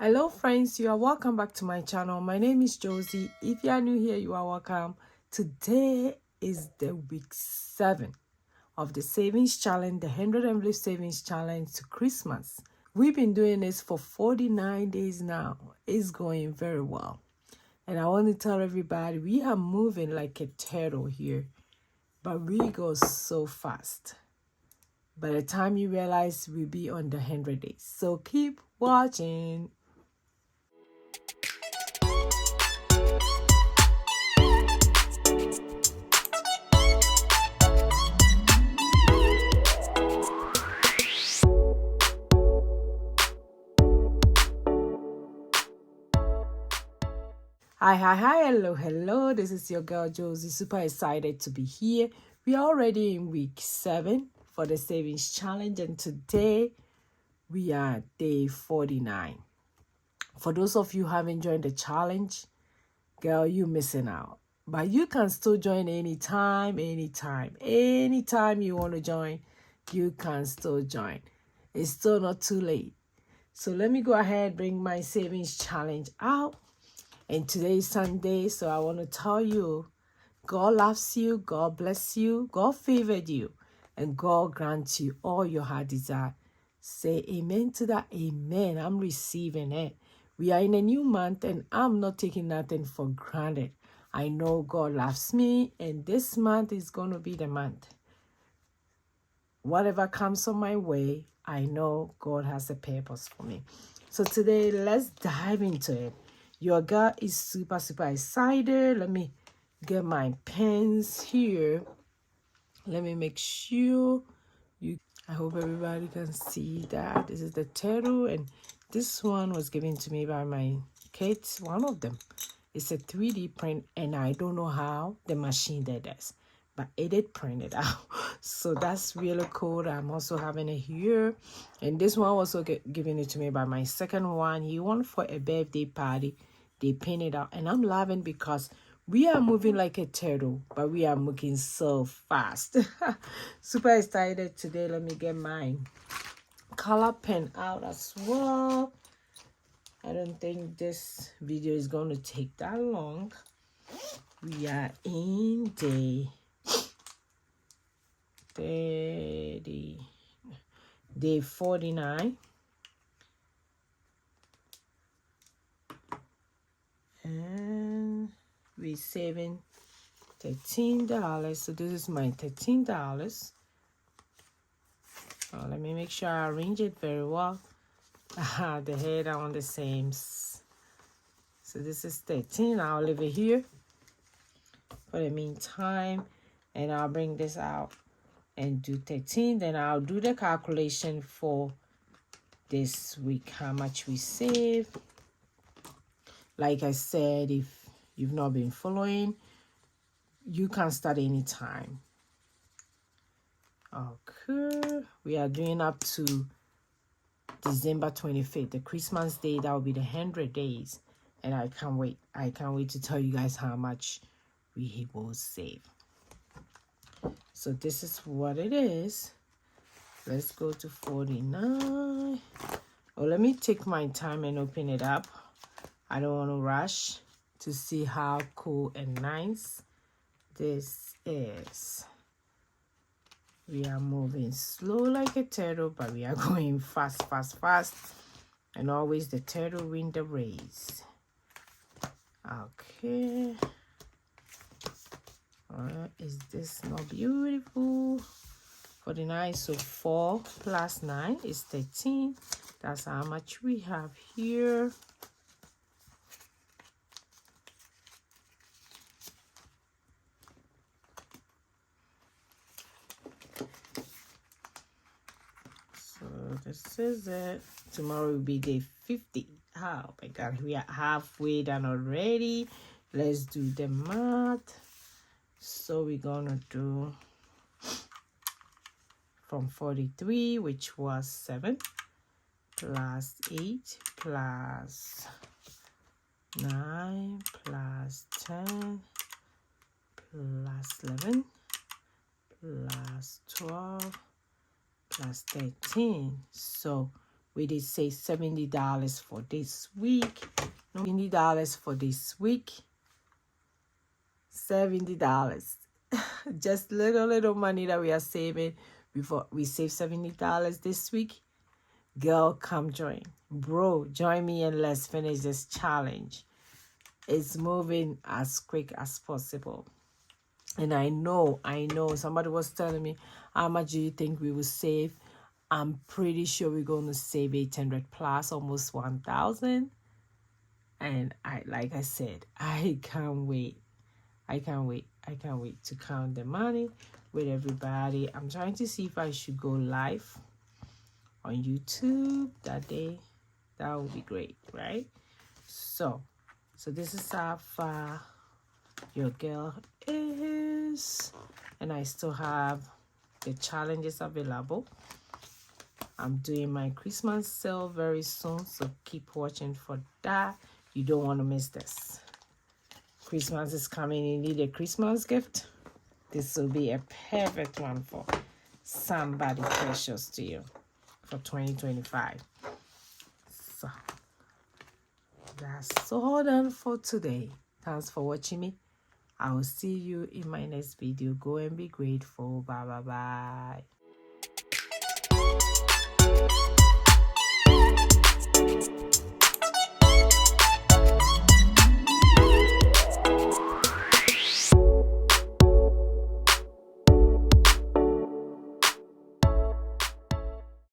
Hello friends, you are welcome back to my channel. My name is Josy. If you are new here, you are welcome. Today is the week 7 of the savings challenge, the 100 envelope savings challenge to Christmas. We've been doing this for 49 days now. It's going very well. And I want to tell everybody, we are moving like a turtle here, but we go so fast. By the time you realize, we'll be on the 100 days. So keep watching. Hi, hello. This is your girl Josy. Super excited to be here. We are already in week 7 for the savings challenge, and today we are day 49. For those of you who haven't joined the challenge, girl, you missing out. But you can still join anytime you want to join, you can still join. It's still not too late. So let me go ahead, bring my savings challenge out. And today is Sunday, so I want to tell you, God loves you, God bless you, God favored you, and God grants you all your heart desire. Say amen to that. Amen. I'm receiving it. We are in a new month, and I'm not taking nothing for granted. I know God loves me, and this month is going to be the month. Whatever comes on my way, I know God has a purpose for me. So today, let's dive into it. Your girl is super excited. Let me get my pens here. Let me make sure I hope everybody can see that. This is the turtle, and this one was given to me by my kids. One of them. It's a 3D print, and I don't know how the machine did this, but it did print it out. So that's really cool. I'm also having it here. And this one was also given it to me by my second one. He won for a birthday party. They painted out, and I'm laughing because we are moving like a turtle, but we are moving so fast. Super excited today. Let me get my color pen out as well. I don't think this video is going to take that long. We are in day 49. And we're saving $13. So this is my $13. Let me make sure I arrange it very well. The head are on the same. So this is 13. I'll leave it here for the meantime, and I'll bring this out and do 13. Then I'll do the calculation for this week, how much we save. Like I said, if you've not been following, you can start anytime. Okay, we are doing up to December 25th, the Christmas day. That will be the 100 days, and I can't wait. I can't wait to tell you guys how much we will save. So this is what it is. Let's go to 49. Oh, let me take my time and open it up. I don't want to rush to see how cool and nice this is. We are moving slow like a turtle, but we are going fast. And always the turtle win the race. Okay. Is this not beautiful? 49, so 4 plus 9 is 13. That's how much we have here. So this is it. Tomorrow will be day 50. Oh my God, we are halfway done already. Let's do the math. So we're gonna do from 43, which was 7, plus 8, plus 9, plus 10, plus 11, plus 12, plus 13. So We did say $70 for this week. $70 for this week. $70. Just little money that we are saving before we save $70 this week. Girl, come join. Bro, join me and let's finish this challenge. It's moving as quick as possible. And I know, somebody was telling me, how much do you think we will save? I'm pretty sure we're going to save 800 plus, almost 1,000. And like I said, I can't wait. I can't wait to count the money with everybody. I'm trying to see if I should go live on YouTube that day. That would be great, right? So this is how far your girl is, and I still have the challenges available. I'm doing my Christmas sale very soon, so keep watching for that. You don't want to miss this. Christmas is coming. You need a Christmas gift. This will be a perfect one for somebody precious to you for 2025. So that's all done for today. Thanks for watching me. I will see you in my next video. Go and be grateful. Bye.